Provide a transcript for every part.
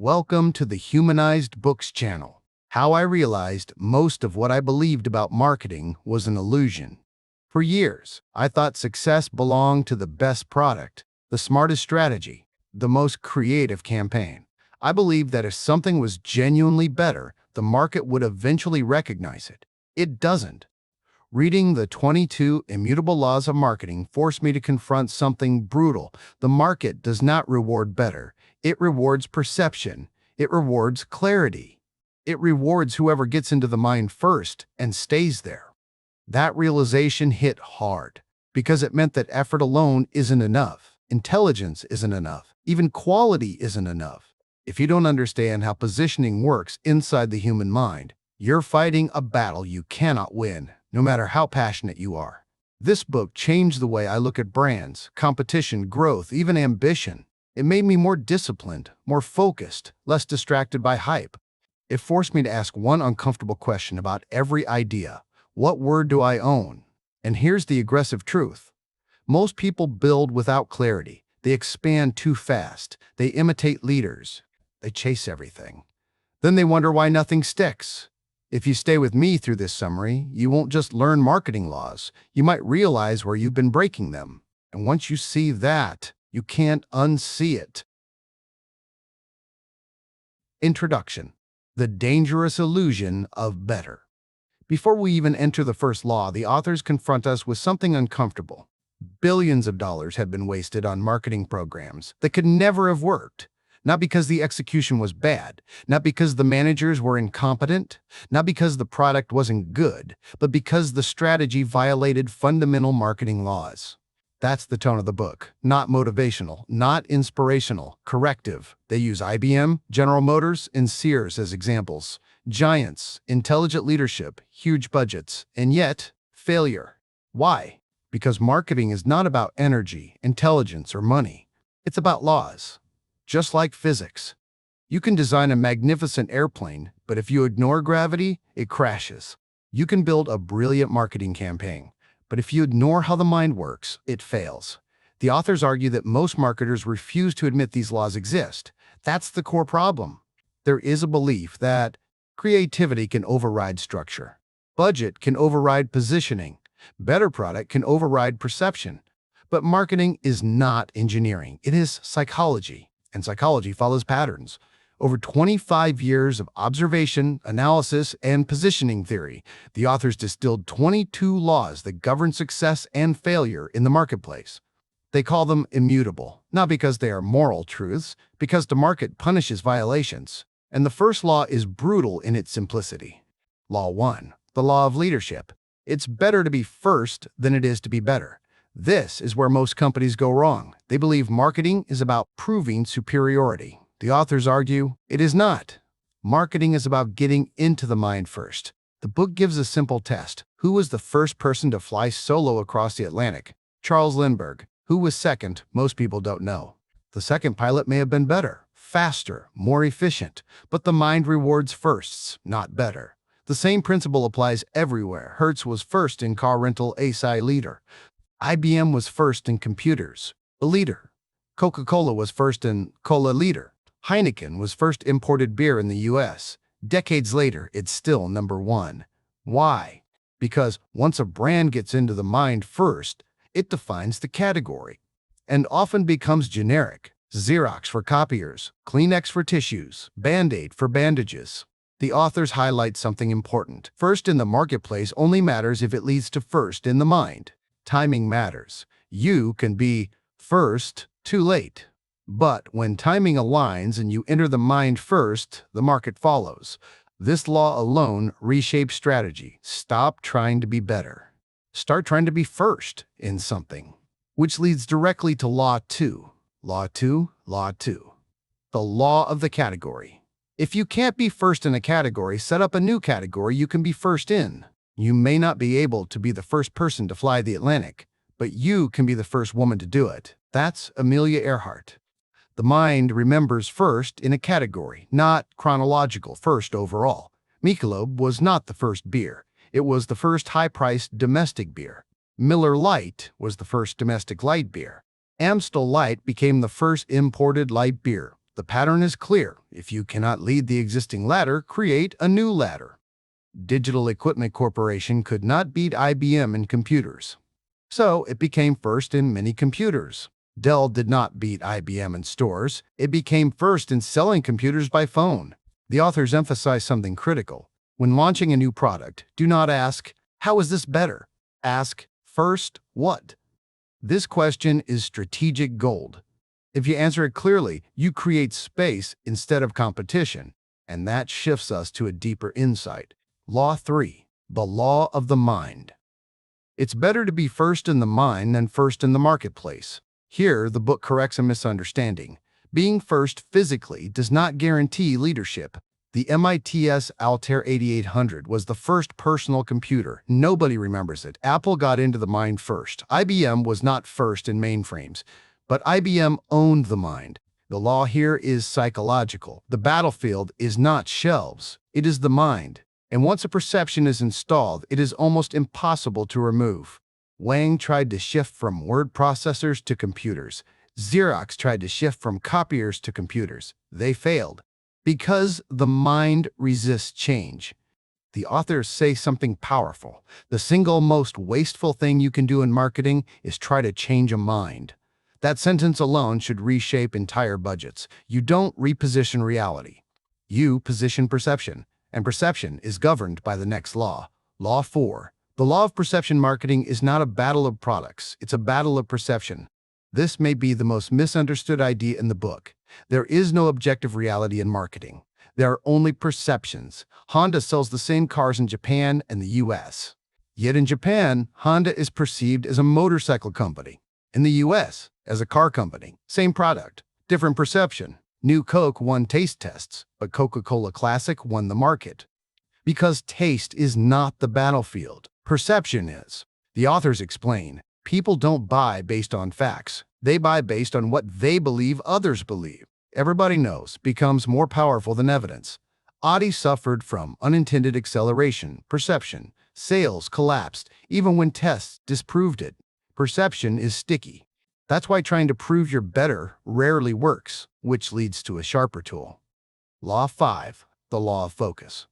Welcome to the Humanized Books channel. How I realized most of what I believed about marketing was an illusion. For years, I thought success belonged to the best product, the smartest strategy, the most creative campaign. I believed that if something was genuinely better, the market would eventually recognize it. It doesn't. Reading the 22 Immutable Laws of Marketing forced me to confront something brutal. The market does not reward better. It rewards perception. It rewards clarity. It rewards whoever gets into the mind first and stays there. That realization hit hard because it meant that effort alone isn't enough. Intelligence isn't enough. Even quality isn't enough. If you don't understand how positioning works inside the human mind, you're fighting a battle you cannot win, no matter how passionate you are. This book changed the way I look at brands, competition, growth, even ambition. It made me more disciplined, more focused, less distracted by hype. It forced me to ask one uncomfortable question about every idea. What word do I own? And here's the aggressive truth. Most people build without clarity. They expand too fast. They imitate leaders. They chase everything. Then they wonder why nothing sticks. If you stay with me through this summary, you won't just learn marketing laws. You might realize where you've been breaking them. And once you see that, you can't unsee it. Introduction: The dangerous illusion of better. Before we even enter the first law, the authors confront us with something uncomfortable. Billions of dollars had been wasted on marketing programs that could never have worked. Not because the execution was bad, not because the managers were incompetent, not because the product wasn't good, but because the strategy violated fundamental marketing laws. That's the tone of the book. Not motivational, not inspirational, corrective. They use IBM, General Motors, and Sears as examples. Giants, intelligent leadership, huge budgets, and yet, failure. Why? Because marketing is not about energy, intelligence, or money. It's about laws. Just like physics. You can design a magnificent airplane, but if you ignore gravity, it crashes. You can build a brilliant marketing campaign, but if you ignore how the mind works, it fails. The authors argue that most marketers refuse to admit these laws exist. That's the core problem. There is a belief that creativity can override structure. Budget can override positioning. Better product can override perception. But marketing is not engineering. It is psychology. And psychology follows patterns. Over 25 years of observation, analysis, and positioning theory, the authors distilled 22 laws that govern success and failure in the marketplace. They call them immutable, not because they are moral truths, because the market punishes violations. And the first law is brutal in its simplicity. Law 1, the law of leadership. It's better to be first than it is to be better. This is where most companies go wrong. They believe marketing is about proving superiority. The authors argue it is not. Marketing is about getting into the mind first. The book gives a simple test. Who was the first person to fly solo across the Atlantic? Charles Lindbergh. Who was second? Most people don't know. The second pilot may have been better, faster, more efficient, but the mind rewards firsts, not better. The same principle applies everywhere. Hertz was first in car rental, ASI leader. IBM was first in computers, a leader. Coca-Cola was first in cola, leader. Heineken was first imported beer in the US. Decades later, it's still number one. Why? Because once a brand gets into the mind first, it defines the category and often becomes generic. Xerox for copiers, Kleenex for tissues, Band-Aid for bandages. The authors highlight something important. First in the marketplace only matters if it leads to first in the mind. Timing matters. You can be first too late. But when timing aligns and you enter the mind first, the market follows. This law alone reshapes strategy. Stop trying to be better. Start trying to be first in something. Which leads directly to Law 2. Law 2, Law 2. The law of the category. If you can't be first in a category, set up a new category you can be first in. You may not be able to be the first person to fly the Atlantic, but you can be the first woman to do it. That's Amelia Earhart. The mind remembers first in a category, not chronological first overall. Michelob was not the first beer. It was the first high-priced domestic beer. Miller Lite was the first domestic light beer. Amstel Light became the first imported light beer. The pattern is clear. If you cannot lead the existing ladder, create a new ladder. Digital Equipment Corporation could not beat IBM in computers, so it became first in many computers. Dell did not beat IBM in stores. It became first in selling computers by phone. The authors emphasize something critical. When launching a new product, do not ask, "How is this better?" Ask, first, what? This question is strategic gold. If you answer it clearly, you create space instead of competition, and that shifts us to a deeper insight. Law 3. The Law of the Mind. It's better to be first in the mind than first in the marketplace. Here, the book corrects a misunderstanding. Being first physically does not guarantee leadership. The MIT's Altair 8800 was the first personal computer. Nobody remembers it. Apple got into the mind first. IBM was not first in mainframes, but IBM owned the mind. The law here is psychological. The battlefield is not shelves. It is the mind. And once a perception is installed, it is almost impossible to remove. Wang tried to shift from word processors to computers. Xerox tried to shift from copiers to computers. They failed because the mind resists change. The authors say something powerful. The single most wasteful thing you can do in marketing is try to change a mind. That sentence alone should reshape entire budgets. You don't reposition reality. You position perception, and perception is governed by the next law. Law 4. The law of perception marketing is not a battle of products. It's a battle of perception. This may be the most misunderstood idea in the book. There is no objective reality in marketing. There are only perceptions. Honda sells the same cars in Japan and the US. Yet in Japan, Honda is perceived as a motorcycle company. In the US, as a car company. Same product, different perception. New Coke won taste tests, but Coca-Cola Classic won the market. Because taste is not the battlefield. Perception is. The authors explain, people don't buy based on facts. They buy based on what they believe others believe. Everybody knows becomes more powerful than evidence. Audi suffered from unintended acceleration, perception. Sales collapsed, even when tests disproved it. Perception is sticky. That's why trying to prove you're better rarely works, which leads to a sharper tool. Law 5. The Law of Focus.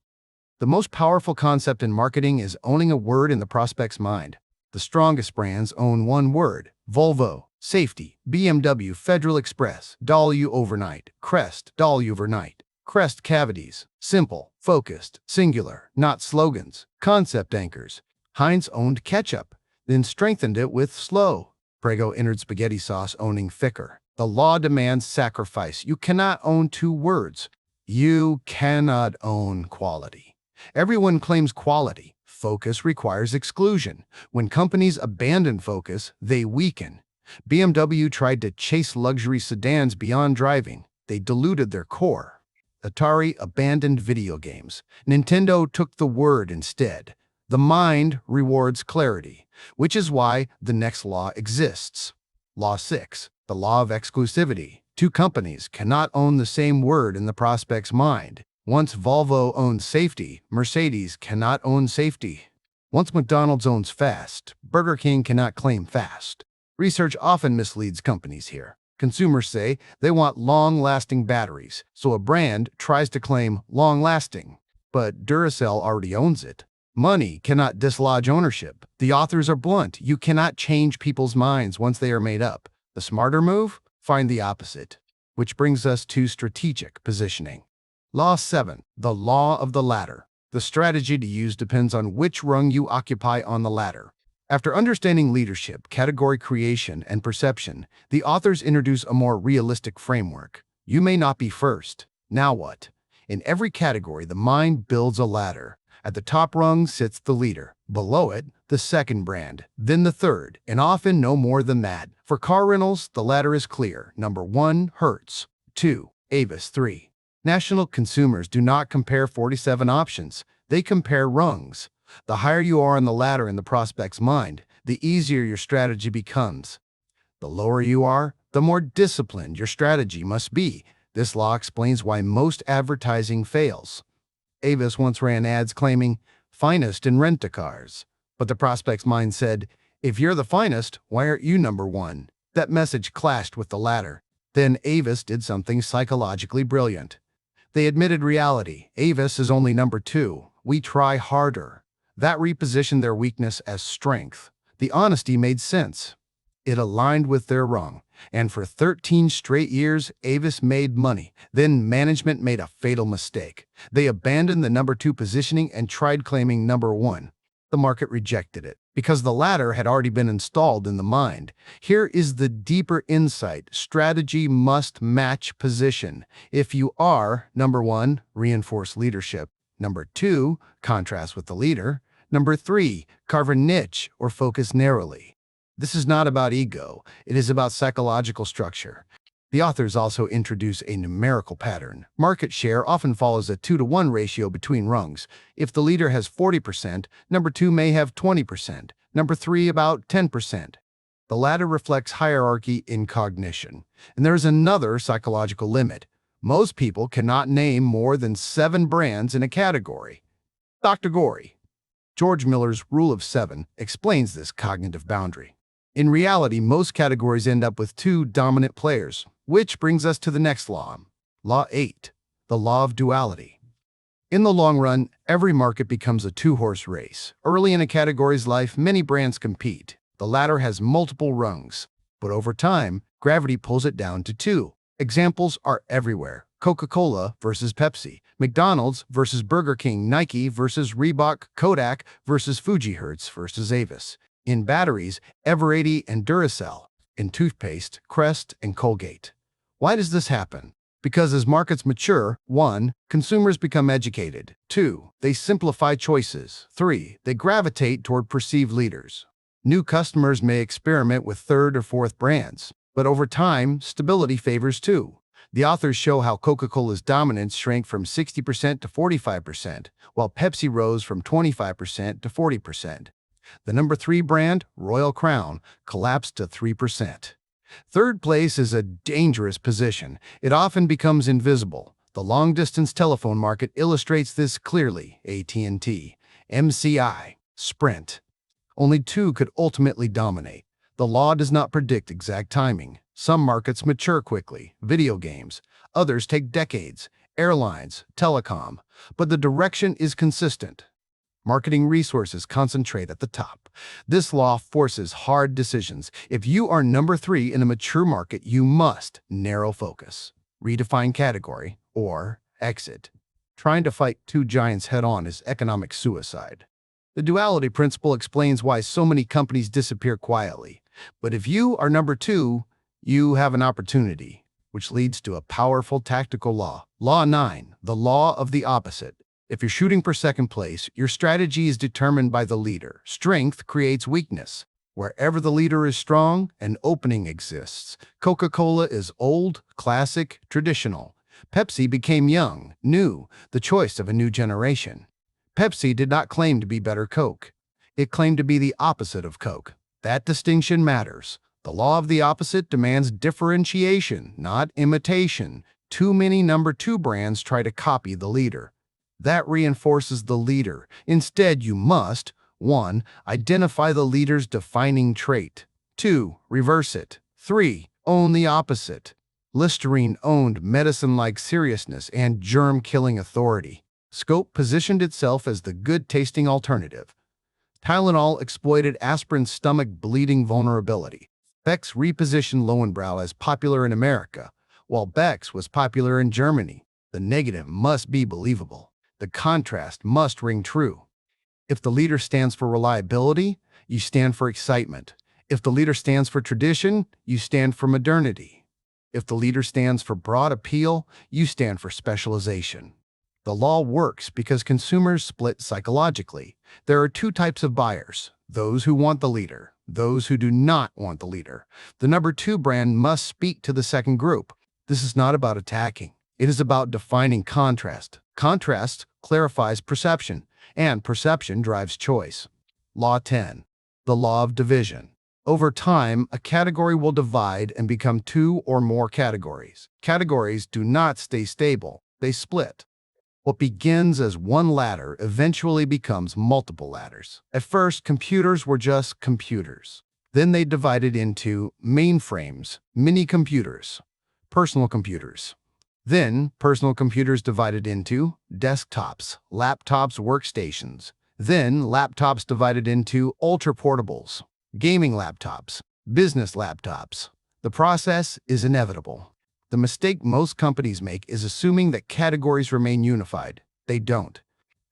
The most powerful concept in marketing is owning a word in the prospect's mind. The strongest brands own one word: Volvo, safety; BMW, Federal Express; Dolly overnight; Crest, Dolly overnight. Crest cavities, simple, focused, singular, not slogans, concept anchors. Heinz owned ketchup, then strengthened it with slow. Prego entered spaghetti sauce owning thicker. The law demands sacrifice. You cannot own two words. You cannot own quality. Everyone claims quality. Focus requires exclusion. When companies abandon focus, they weaken. BMW tried to chase luxury sedans beyond driving. They diluted their core. Atari abandoned video games. Nintendo took the word instead. The mind rewards clarity, which is why the next law exists. Law 6. The Law of Exclusivity. Two companies cannot own the same word in the prospect's mind. Once Volvo owns safety, Mercedes cannot own safety. Once McDonald's owns fast, Burger King cannot claim fast. Research often misleads companies here. Consumers say they want long-lasting batteries, so a brand tries to claim long-lasting. But Duracell already owns it. Money cannot dislodge ownership. The authors are blunt. You cannot change people's minds once they are made up. The smarter move? Find the opposite. Which brings us to strategic positioning. Law 7. The Law of the Ladder. The strategy to use depends on which rung you occupy on the ladder. After understanding leadership, category creation, and perception, the authors introduce a more realistic framework. You may not be first. Now what? In every category, the mind builds a ladder. At the top rung sits the leader. Below it, the second brand, then the third, and often no more than that. For car rentals, the ladder is clear. Number 1, Hertz. 2, Avis. 3. National consumers do not compare 47 options. They compare rungs. The higher you are on the ladder in the prospect's mind, the easier your strategy becomes. The lower you are, the more disciplined your strategy must be. This law explains why most advertising fails. Avis once ran ads claiming, "finest in rent-a-cars." But the prospect's mind said, "If you're the finest, why aren't you number 1? That message clashed with the ladder. Then Avis did something psychologically brilliant. They admitted reality. Avis is only number 2. We try harder. That repositioned their weakness as strength. The honesty made sense. It aligned with their wrong. And for 13 straight years, Avis made money. Then management made a fatal mistake. They abandoned the number 2 positioning and tried claiming number 1. The market rejected it because the latter had already been installed in the mind. Here is the deeper insight. Strategy must match position. If you are, number 1, reinforce leadership. Number 2, contrast with the leader. Number 3, carve a niche or focus narrowly. This is not about ego. It is about psychological structure. The authors also introduce a numerical pattern. Market share often follows a 2-to-1 ratio between rungs. If the leader has 40%, number 2 may have 20%, number 3 about 10%. The latter reflects hierarchy in cognition. And there is another psychological limit. Most people cannot name more than 7 brands in a category. Dr. Gorey. George Miller's Rule of 7 explains this cognitive boundary. In reality, most categories end up with 2 dominant players, which brings us to the next law. Law 8, the law of duality. In the long run, every market becomes a 2-horse race. Early in a category's life, many brands compete. The latter has multiple rungs, but over time, gravity pulls it down to 2. Examples are everywhere. Coca-Cola versus Pepsi, McDonald's versus Burger King, Nike versus Reebok, Kodak versus Fuji, Hertz versus Avis. In batteries, Eveready and Duracell. In toothpaste, Crest and Colgate. Why does this happen? Because as markets mature, 1, consumers become educated. 2, they simplify choices. 3, they gravitate toward perceived leaders. New customers may experiment with 3rd or 4th brands, but over time, stability favors 2. The authors show how Coca-Cola's dominance shrank from 60% to 45%, while Pepsi rose from 25% to 40%. The number 3 brand, Royal Crown, collapsed to 3%. Third place is a dangerous position. It often becomes invisible. The long-distance telephone market illustrates this clearly. AT&T, MCI, Sprint. Only 2 could ultimately dominate. The law does not predict exact timing. Some markets mature quickly, video games. Others take decades, airlines, telecom. But the direction is consistent. Marketing resources concentrate at the top. This law forces hard decisions. If you are number 3 in a mature market, you must narrow focus, redefine category, or exit. Trying to fight 2 giants head-on is economic suicide. The duality principle explains why so many companies disappear quietly. But if you are number 2, you have an opportunity, which leads to a powerful tactical law. Law 9, the law of the opposite. If you're shooting for 2nd place, your strategy is determined by the leader. Strength creates weakness. Wherever the leader is strong, an opening exists. Coca-Cola is old, classic, traditional. Pepsi became young, new, the choice of a new generation. Pepsi did not claim to be better Coke. It claimed to be the opposite of Coke. That distinction matters. The law of the opposite demands differentiation, not imitation. Too many number 2 brands try to copy the leader. That reinforces the leader. Instead, you must 1. Identify the leader's defining trait. 2. Reverse it. 3. Own the opposite. Listerine owned medicine-like seriousness and germ-killing authority. Scope positioned itself as the good-tasting alternative. Tylenol exploited aspirin's stomach-bleeding vulnerability. Beck's repositioned Lowenbrau as popular in America, while Beck's was popular in Germany. The negative must be believable. The contrast must ring true. If the leader stands for reliability, you stand for excitement. If the leader stands for tradition, you stand for modernity. If the leader stands for broad appeal, you stand for specialization. The law works because consumers split psychologically. There are 2 types of buyers: those who want the leader, those who do not want the leader. The number 2 brand must speak to the second group. This is not about attacking. It is about defining contrast. Contrast clarifies perception, and perception drives choice. Law 10. The law of division. Over time, a category will divide and become 2 or more categories. Categories do not stay stable. They split. What begins as one ladder eventually becomes multiple ladders. At first, computers were just computers. Then they divided into mainframes, mini-computers, personal computers. Then, personal computers divided into desktops, laptops, workstations. Then, laptops divided into ultra-portables, gaming laptops, business laptops. The process is inevitable. The mistake most companies make is assuming that categories remain unified. They don't.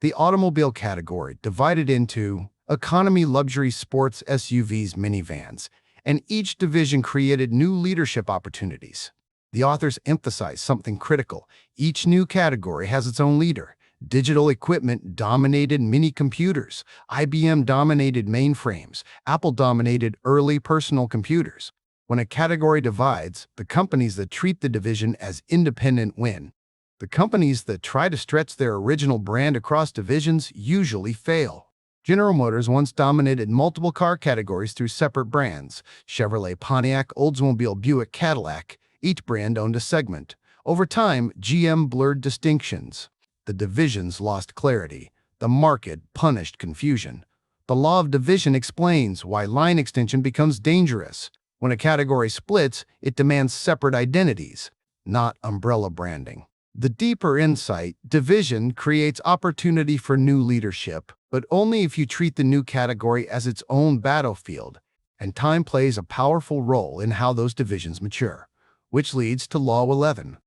The automobile category divided into economy, luxury, sports, SUVs, minivans, and each division created new leadership opportunities. The authors emphasize something critical. Each new category has its own leader. Digital equipment dominated mini-computers. IBM dominated mainframes. Apple dominated early personal computers. When a category divides, the companies that treat the division as independent win. The companies that try to stretch their original brand across divisions usually fail. General Motors once dominated multiple car categories through separate brands: Chevrolet, Pontiac, Oldsmobile, Buick, Cadillac. Each brand owned a segment. Over time, GM blurred distinctions. The divisions lost clarity. The market punished confusion. The law of division explains why line extension becomes dangerous. When a category splits, it demands separate identities, not umbrella branding. The deeper insight: division creates opportunity for new leadership, but only if you treat the new category as its own battlefield, and time plays a powerful role in how those divisions mature. Which leads to Law 11.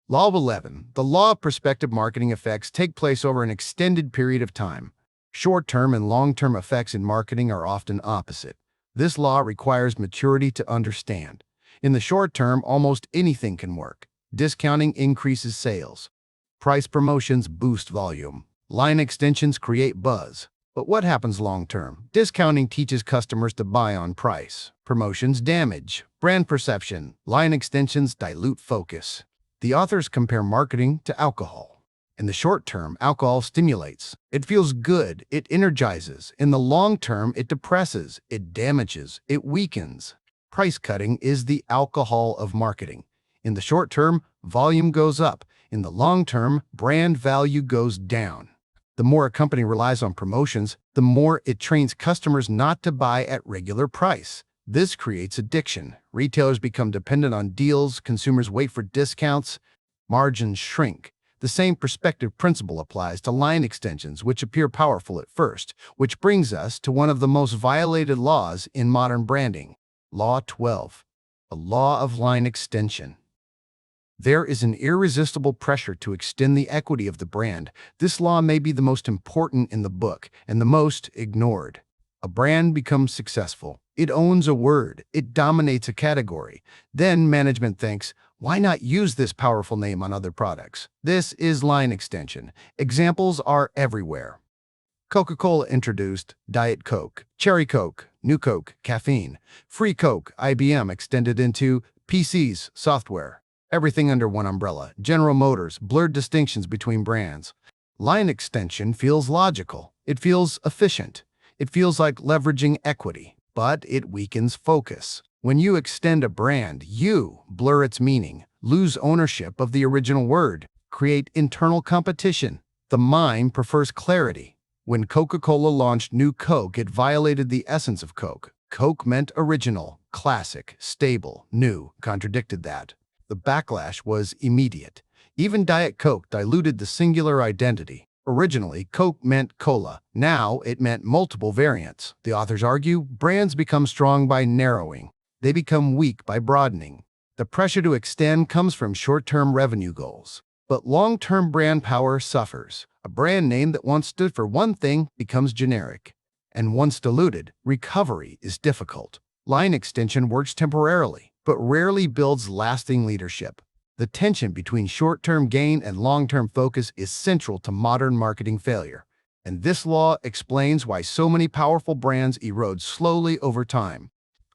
Law 11. The law of prospective marketing effects take place over an extended period of time. Short-term and long-term effects in marketing are often opposite. This law requires maturity to understand. In the short term, almost anything can work. Discounting increases sales. Price promotions boost volume. Line extensions create buzz. But what happens long-term? Discounting teaches customers to buy on price. Promotions damage brand perception. Line extensions dilute focus. The authors compare marketing to alcohol. In the short term, alcohol stimulates. It feels good. It energizes. In the long term, it depresses. It damages. It weakens. Price cutting is the alcohol of marketing. In the short term, volume goes up. In the long term, brand value goes down. The more a company relies on promotions, the more it trains customers not to buy at regular price. This creates addiction. Retailers become dependent on deals. Consumers wait for discounts. Margins shrink. The same perspective principle applies to line extensions, which appear powerful at first, which brings us to one of the most violated laws in modern branding. Law 12. The law of line extension. There is an irresistible pressure to extend the equity of the brand. This law may be the most important in the book and the most ignored. A brand becomes successful. It owns a word. It dominates a category. Then management thinks, why not use this powerful name on other products? This is line extension. Examples are everywhere. Coca-Cola introduced Diet Coke, Cherry Coke, New Coke, caffeine. Free Coke, IBM extended into PCs, software. Everything under one umbrella. General Motors blurred distinctions between brands. Line extension feels logical. It feels efficient. It feels like leveraging equity, but it weakens focus. When you extend a brand, you blur its meaning, lose ownership of the original word, create internal competition. The mind prefers clarity. When Coca-Cola launched New Coke, it violated the essence of Coke. Coke meant original, classic, stable. New contradicted that. The backlash was immediate. Even Diet Coke diluted the singular identity. Originally, Coke meant cola. Now, it meant multiple variants. The authors argue brands become strong by narrowing. They become weak by broadening. The pressure to extend comes from short-term revenue goals. But long-term brand power suffers. A brand name that once stood for one thing becomes generic. And once diluted, recovery is difficult. Line extension works temporarily, but rarely builds lasting leadership. The tension between short-term gain and long-term focus is central to modern marketing failure. And this law explains why so many powerful brands erode slowly over time.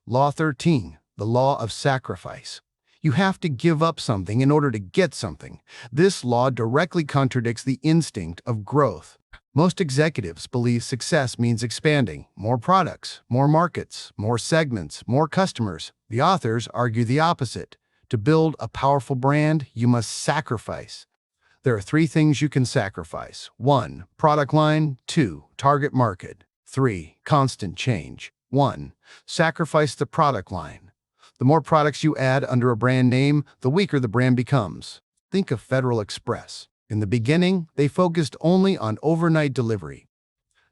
Law 13. The law of sacrifice. You have to give up something in order to get something. This law directly contradicts the instinct of growth. Most executives believe success means expanding. More products, more markets, more segments, more customers. The authors argue the opposite. To build a powerful brand, you must sacrifice. There are 3 things you can sacrifice. 1. Product line. 2. Target market. 3. Constant change. 1. Sacrifice the product line. The more products you add under a brand name, the weaker the brand becomes. Think of Federal Express. In the beginning, they focused only on overnight delivery.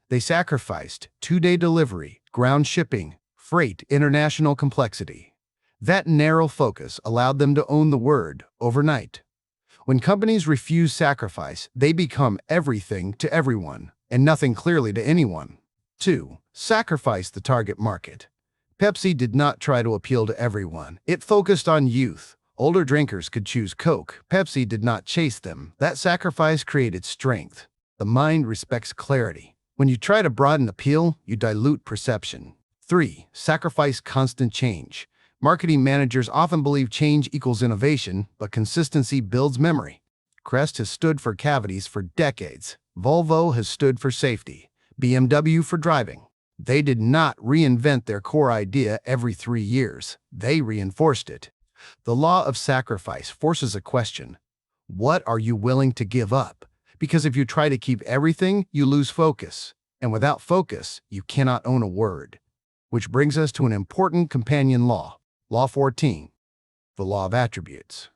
They sacrificed two-day delivery, ground shipping, freight, international complexity. That narrow focus allowed them to own the word overnight. When companies refuse sacrifice, they become everything to everyone and nothing clearly to anyone. 2. Sacrifice the target market. Pepsi did not try to appeal to everyone. It focused on youth. Older drinkers could choose Coke. Pepsi did not chase them. That sacrifice created strength. The mind respects clarity. When you try to broaden appeal, you dilute perception. 3. Sacrifice constant change. Marketing managers often believe change equals innovation, but consistency builds memory. Crest has stood for cavities for decades. Volvo has stood for safety. BMW for driving. They did not reinvent their core idea every 3 years. They reinforced it. The law of sacrifice forces a question. What are you willing to give up? Because if you try to keep everything, you lose focus. And without focus, you cannot own a word. Which brings us to an important companion law. Law 14. The law of attributes.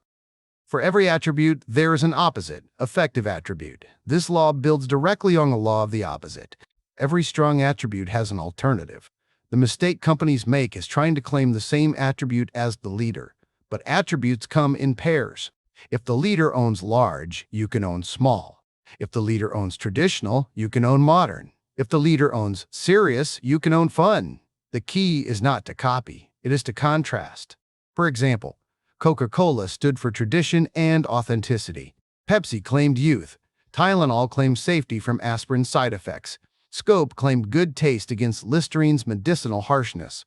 For every attribute, there is an opposite, effective attribute. This law builds directly on the law of the opposite. Every strong attribute has an alternative. The mistake companies make is trying to claim the same attribute as the leader. But attributes come in pairs. If the leader owns large, you can own small. If the leader owns traditional, you can own modern. If the leader owns serious, you can own fun. The key is not to copy, it is to contrast. For example, Coca-Cola stood for tradition and authenticity. Pepsi claimed youth. Tylenol claimed safety from aspirin side effects. Scope claimed good taste against Listerine's medicinal harshness.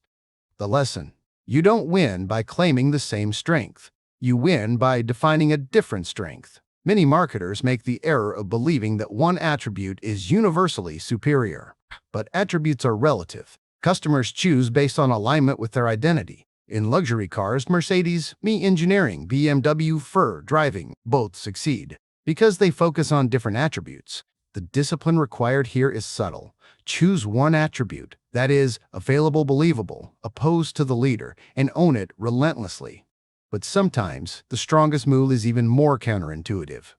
The lesson: you don't win by claiming the same strength. You win by defining a different strength. Many marketers make the error of believing that one attribute is universally superior. But attributes are relative. Customers choose based on alignment with their identity. In luxury cars, Mercedes, me engineering, BMW, Fur, driving, both succeed because they focus on different attributes. The discipline required here is subtle. Choose one attribute, that is, available, believable, opposed to the leader, and own it relentlessly. But sometimes, the strongest move is even more counterintuitive.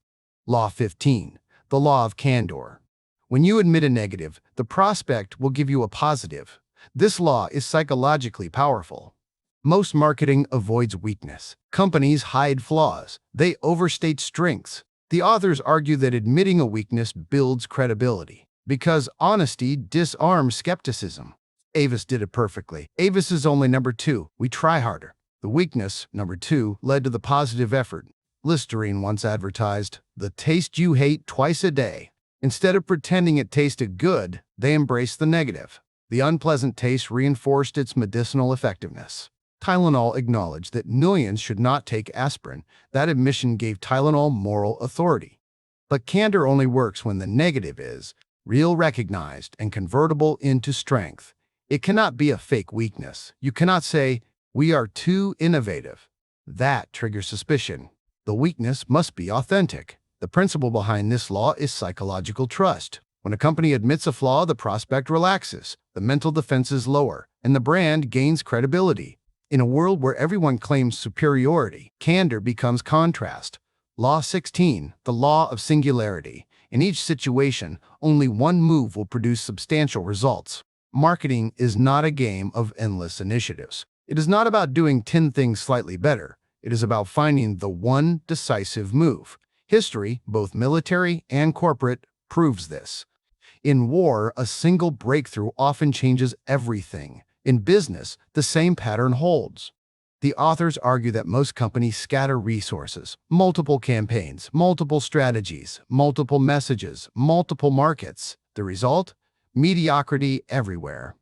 Law 15. The law of candor. When you admit a negative, the prospect will give you a positive. This law is psychologically powerful. Most marketing avoids weakness. Companies hide flaws. They overstate strengths. The authors argue that admitting a weakness builds credibility, because honesty disarms skepticism. Avis did it perfectly. Avis is only number 2. We try harder. The weakness, number 2, led to the positive effort. Listerine once advertised, "The taste you hate twice a day." Instead of pretending it tasted good, they embraced the negative. The unpleasant taste reinforced its medicinal effectiveness. Tylenol acknowledged that millions should not take aspirin. That admission gave Tylenol moral authority. But candor only works when the negative is real, recognized, and convertible into strength. It cannot be a fake weakness. You cannot say, "We are too innovative." That triggers suspicion. The weakness must be authentic. The principle behind this law is psychological trust. When a company admits a flaw, the prospect relaxes, the mental defenses lower, and the brand gains credibility. In a world where everyone claims superiority, candor becomes contrast. Law 16, the law of singularity. In each situation, only one move will produce substantial results. Marketing is not a game of endless initiatives. It is not about doing 10 things slightly better. It is about finding the one decisive move. History, both military and corporate, proves this. In war, a single breakthrough often changes everything. In business, the same pattern holds. The authors argue that most companies scatter resources, multiple campaigns, multiple strategies, multiple messages, multiple markets. The result? Mediocrity everywhere.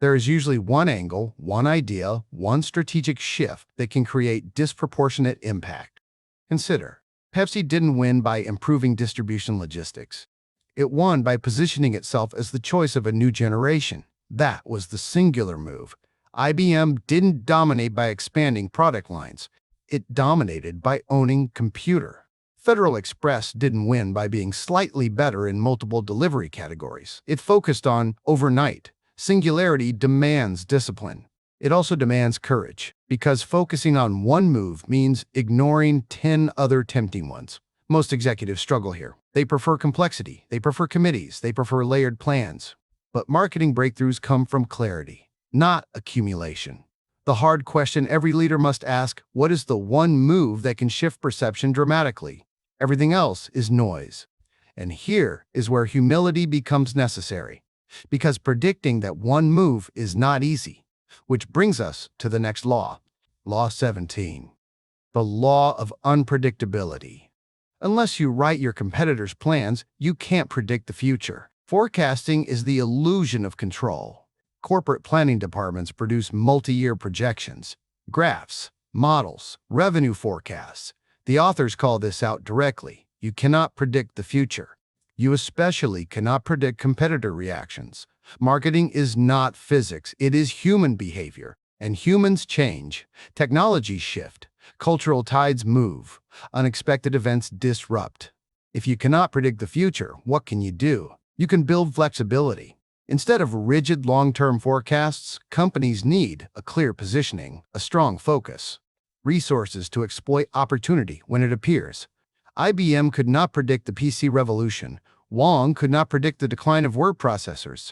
There is usually one angle, one idea, one strategic shift that can create disproportionate impact. Consider, Pepsi didn't win by improving distribution logistics. It won by positioning itself as the choice of a new generation. That was the singular move. IBM didn't dominate by expanding product lines. It dominated by owning computer. Federal Express didn't win by being slightly better in multiple delivery categories. It focused on overnight. Singularity demands discipline. It also demands courage, because focusing on one move means ignoring 10 other tempting ones. Most executives struggle here. They prefer complexity, they prefer committees, they prefer layered plans. But marketing breakthroughs come from clarity, not accumulation. The hard question every leader must ask: what is the one move that can shift perception dramatically? Everything else is noise. And here is where humility becomes necessary, because predicting that one move is not easy. Which brings us to the next law, Law 17, the law of unpredictability. Unless you write your competitors' plans, you can't predict the future. Forecasting is the illusion of control. Corporate planning departments produce multi-year projections, graphs, models, revenue forecasts. The authors call this out directly. You cannot predict the future. You especially cannot predict competitor reactions. Marketing is not physics, it is human behavior. And humans change. Technologies shift. Cultural tides move. Unexpected events disrupt. If you cannot predict the future, what can you do? You can build flexibility. Instead of rigid long-term forecasts, companies need a clear positioning, a strong focus, resources to exploit opportunity when it appears. IBM could not predict the PC revolution. Wong could not predict the decline of word processors.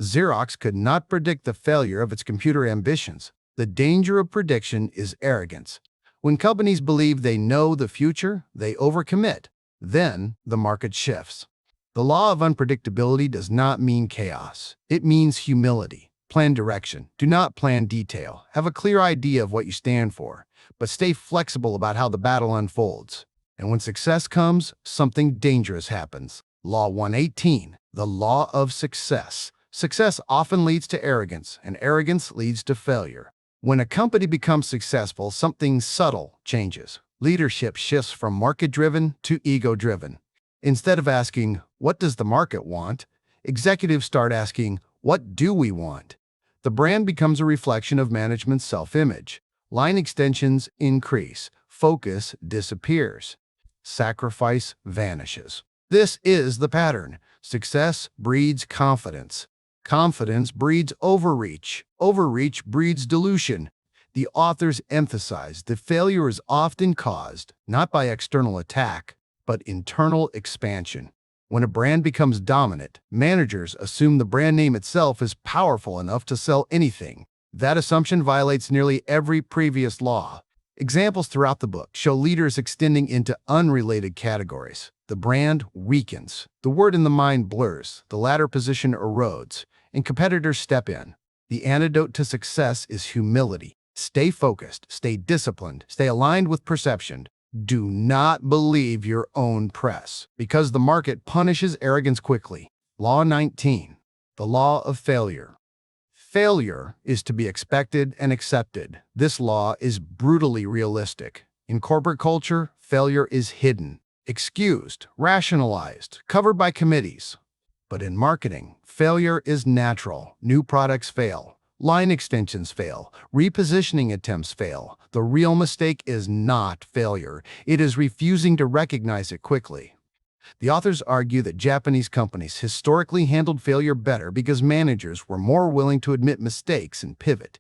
Xerox could not predict the failure of its computer ambitions. The danger of prediction is arrogance. When companies believe they know the future, they overcommit. Then the market shifts. The law of unpredictability does not mean chaos. It means humility. Plan direction. Do not plan detail. Have a clear idea of what you stand for, but stay flexible about how the battle unfolds. And when success comes, something dangerous happens. Law 118, the law of success. Success often leads to arrogance, and arrogance leads to failure. When a company becomes successful, something subtle changes. Leadership shifts from market-driven to ego-driven. Instead of asking, "What does the market want?" executives start asking, "What do we want?" The brand becomes a reflection of management's self-image. Line extensions increase. Focus disappears. Sacrifice vanishes. This is the pattern. Success breeds confidence. Confidence breeds overreach. Overreach breeds dilution. The authors emphasize that failure is often caused not by external attack, but internal expansion. When a brand becomes dominant, managers assume the brand name itself is powerful enough to sell anything. That assumption violates nearly every previous law. Examples throughout the book show leaders extending into unrelated categories. The brand weakens. The word in the mind blurs. The latter position erodes, and competitors step in. The antidote to success is humility. Stay focused, stay disciplined, stay aligned with perception. Do not believe your own press, because the market punishes arrogance quickly. Law 19, the law of failure. Failure is to be expected and accepted. This law is brutally realistic. In corporate culture, failure is hidden, excused, rationalized, covered by committees. But in marketing, failure is natural. New products fail. Line extensions fail. Repositioning attempts fail. The real mistake is not failure. It is refusing to recognize it quickly. The authors argue that Japanese companies historically handled failure better because managers were more willing to admit mistakes and pivot.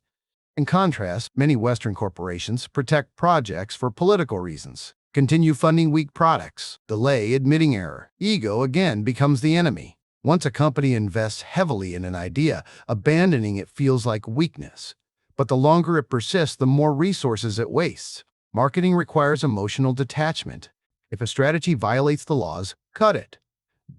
In contrast, many Western corporations protect projects for political reasons, continue funding weak products, delay admitting error. Ego again becomes the enemy. Once a company invests heavily in an idea, abandoning it feels like weakness. But the longer it persists, the more resources it wastes. Marketing requires emotional detachment. If a strategy violates the laws, cut it.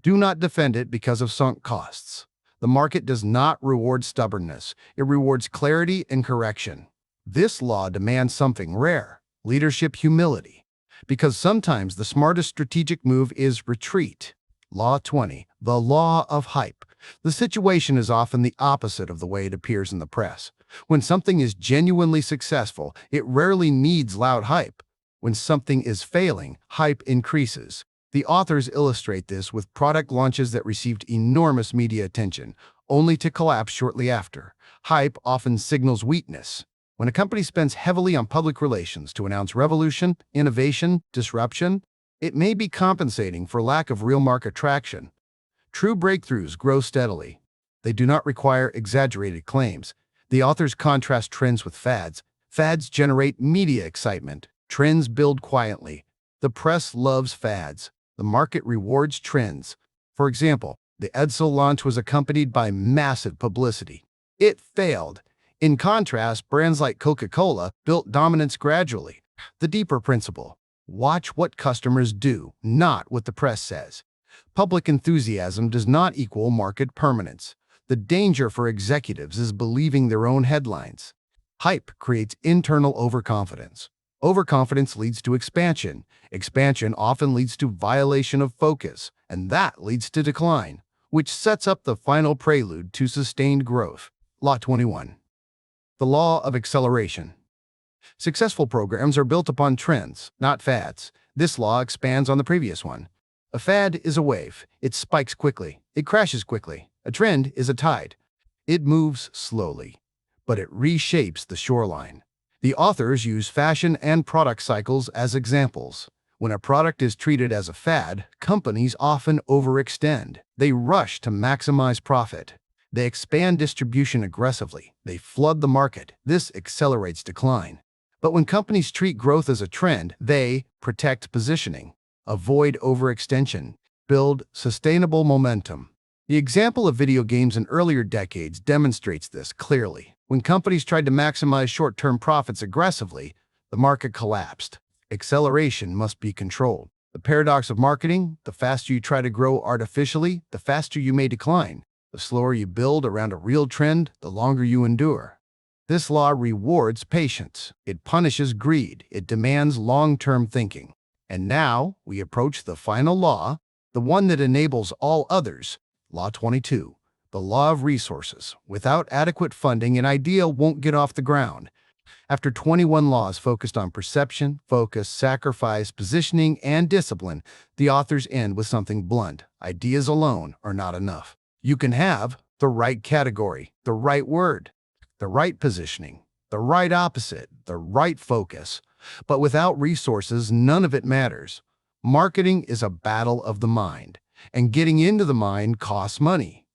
Do not defend it because of sunk costs. The market does not reward stubbornness. It rewards clarity and correction. This law demands something rare: leadership humility. Because sometimes the smartest strategic move is retreat. Law 20, the law of hype. The situation is often the opposite of the way it appears in the press. When something is genuinely successful, it rarely needs loud hype. When something is failing, hype increases. The authors illustrate this with product launches that received enormous media attention, only to collapse shortly after. Hype often signals weakness. When a company spends heavily on public relations to announce revolution, innovation, disruption, it may be compensating for lack of real market traction. True breakthroughs grow steadily. They do not require exaggerated claims. The authors contrast trends with fads. Fads generate media excitement. Trends build quietly. The press loves fads. The market rewards trends. For example, the Edsel launch was accompanied by massive publicity. It failed. In contrast, brands like Coca-Cola built dominance gradually. The deeper principle: watch what customers do, not what the press says. Public enthusiasm does not equal market permanence. The danger for executives is believing their own headlines. Hype creates internal overconfidence. Overconfidence leads to expansion. Expansion often leads to violation of focus, and that leads to decline, which sets up the final prelude to sustained growth. Law 21. The law of acceleration. Successful programs are built upon trends, not fads. This law expands on the previous one. A fad is a wave. It spikes quickly. It crashes quickly. A trend is a tide. It moves slowly, but it reshapes the shoreline. The authors use fashion and product cycles as examples. When a product is treated as a fad, companies often overextend. They rush to maximize profit. They expand distribution aggressively. They flood the market. This accelerates decline. But when companies treat growth as a trend, they protect positioning, avoid overextension, build sustainable momentum. The example of video games in earlier decades demonstrates this clearly. When companies tried to maximize short-term profits aggressively, the market collapsed. Acceleration must be controlled. The paradox of marketing: the faster you try to grow artificially, the faster you may decline. The slower you build around a real trend, the longer you endure. This law rewards patience. It punishes greed. It demands long-term thinking. And now we approach the final law, the one that enables all others. Law 22. The law of resources. Without adequate funding, an idea won't get off the ground. After 21 laws focused on perception, focus, sacrifice, positioning, and discipline, the authors end with something blunt. Ideas alone are not enough. You can have the right category, the right word, the right positioning, the right opposite, the right focus. But without resources, none of it matters. Marketing is a battle of the mind, and getting into the mind costs money.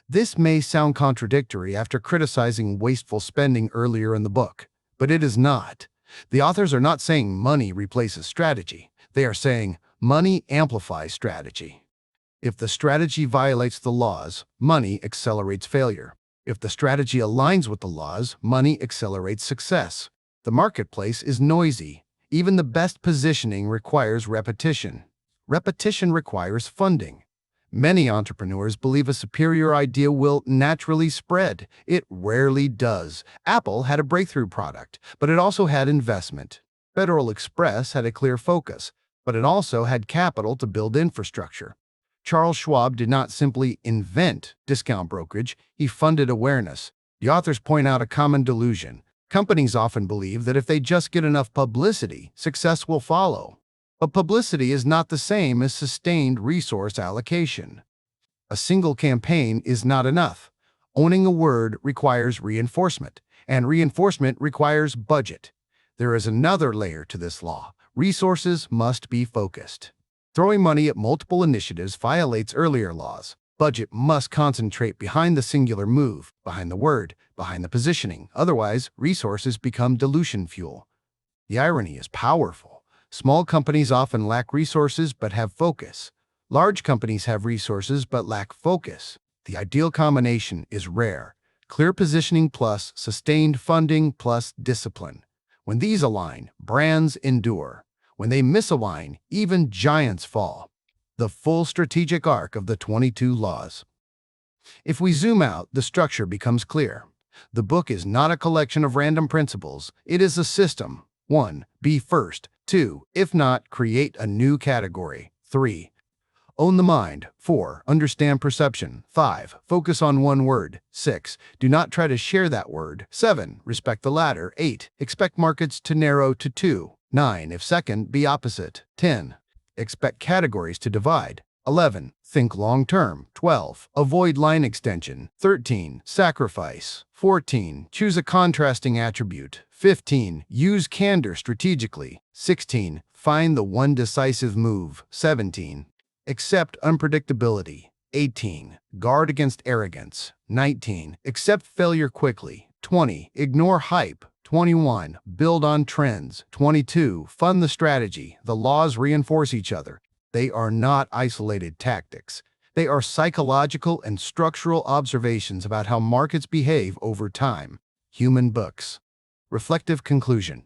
This may sound contradictory after criticizing wasteful spending earlier in the book, but it is not. The authors are not saying money replaces strategy. They are saying money amplifies strategy. If the strategy violates the laws, money accelerates failure. If the strategy aligns with the laws, money accelerates success. The marketplace is noisy. Even the best positioning requires repetition. Repetition requires funding. Many entrepreneurs believe a superior idea will naturally spread. It rarely does. Apple had a breakthrough product, but it also had investment. Federal Express had a clear focus, but it also had capital to build infrastructure. Charles Schwab did not simply invent discount brokerage, he funded awareness. The authors point out a common delusion. Companies often believe that if they just get enough publicity, success will follow. But publicity is not the same as sustained resource allocation. A single campaign is not enough. Owning a word requires reinforcement, and reinforcement requires budget. There is another layer to this law. Resources must be focused. Throwing money at multiple initiatives violates earlier laws. Budget must concentrate behind the singular move, behind the word, behind the positioning. Otherwise, resources become dilution fuel. The irony is powerful. Small companies often lack resources but have focus. Large companies have resources but lack focus. The ideal combination is rare. Clear positioning plus sustained funding plus discipline. When these align, brands endure. When they misalign, even giants fall. The full strategic arc of the 22 laws. If we zoom out, the structure becomes clear. The book is not a collection of random principles. It is a system. 1. Be first. 2. If not, create a new category. 3. Own the mind. 4. Understand perception. 5. Focus on one word. 6. Do not try to share that word. 7. Respect the latter. 8. Expect markets to narrow to 2. 9. If second, be opposite. 10. Expect categories to divide. 11. Think long-term. 12. Avoid line extension. 13. Sacrifice. 14. Choose a contrasting attribute. 15. Use candor strategically. 16. Find the one decisive move. 17. Accept unpredictability. 18. Guard against arrogance. 19. Accept failure quickly. 20. Ignore hype. 21. Build on trends. 22. Fund the strategy. The laws reinforce each other. They are not isolated tactics. They are psychological and structural observations about how markets behave over time. Human Books. Reflective conclusion.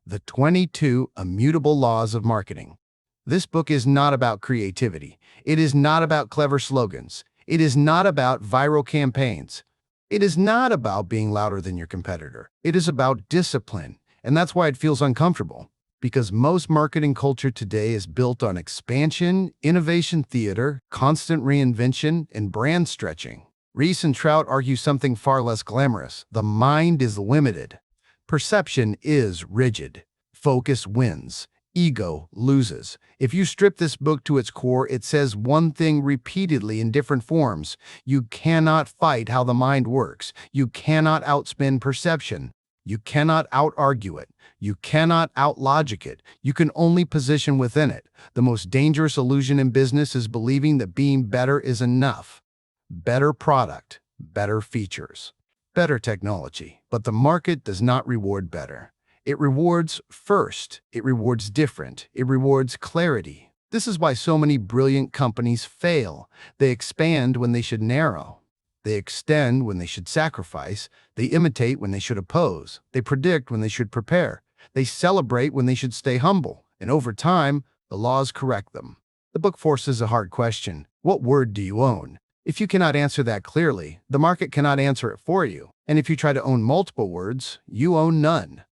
The 22 Immutable Laws of Marketing. This book is not about creativity. It is not about clever slogans. It is not about viral campaigns. It is not about being louder than your competitor. It is about discipline, and that's why it feels uncomfortable. Because most marketing culture today is built on expansion, innovation theater, constant reinvention, and brand stretching. Ries and Trout argue something far less glamorous. The mind is limited. Perception is rigid. Focus wins. Ego loses. If you strip this book to its core, it says one thing repeatedly in different forms. You cannot fight how the mind works. You cannot outspin perception. You cannot out-argue it. You cannot out-logic it. You can only position within it. The most dangerous illusion in business is believing that being better is enough. Better product, better features, better technology. But the market does not reward better. It rewards first. It rewards different. It rewards clarity. This is why so many brilliant companies fail. They expand when they should narrow. They extend when they should sacrifice. They imitate when they should oppose. They predict when they should prepare. They celebrate when they should stay humble. And over time, the laws correct them. The book forces a hard question. What word do you own? If you cannot answer that clearly, the market cannot answer it for you. And if you try to own multiple words, you own none.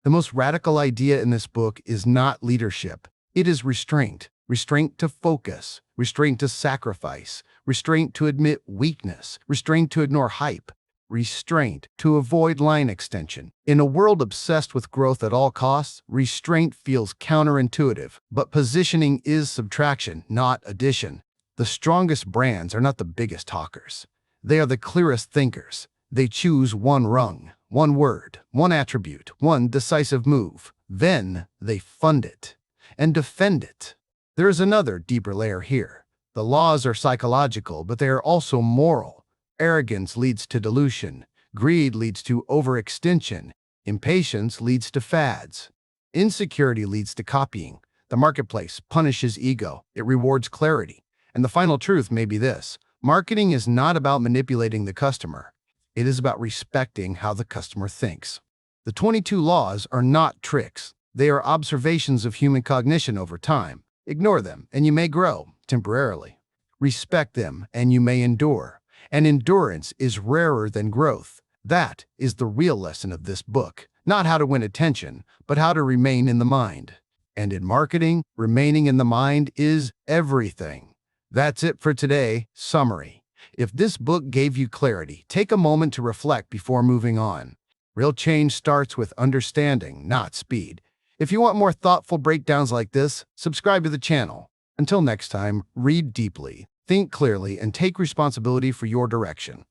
The most radical idea in this book is not leadership. It is restraint. Restraint to focus. Restraint to sacrifice. Restraint to admit weakness. Restraint to ignore hype. Restraint to avoid line extension. In a world obsessed with growth at all costs, restraint feels counterintuitive. But positioning is subtraction, not addition. The strongest brands are not the biggest talkers. They are the clearest thinkers. They choose one rung, one word, one attribute, one decisive move. Then they fund it and defend it. There is another deeper layer here. The laws are psychological, but they are also moral. Arrogance leads to dilution. Greed leads to overextension. Impatience leads to fads. Insecurity leads to copying. The marketplace punishes ego. It rewards clarity. And the final truth may be this. Marketing is not about manipulating the customer. It is about respecting how the customer thinks. The 22 laws are not tricks. They are observations of human cognition over time. Ignore them, and you may grow, temporarily. Respect them, and you may endure. And endurance is rarer than growth. That is the real lesson of this book. Not how to win attention, but how to remain in the mind. And in marketing, remaining in the mind is everything. That's it for today. Summary. If this book gave you clarity, take a moment to reflect before moving on. Real change starts with understanding, not speed. If you want more thoughtful breakdowns like this, subscribe to the channel. Until next time, read deeply, think clearly, and take responsibility for your direction.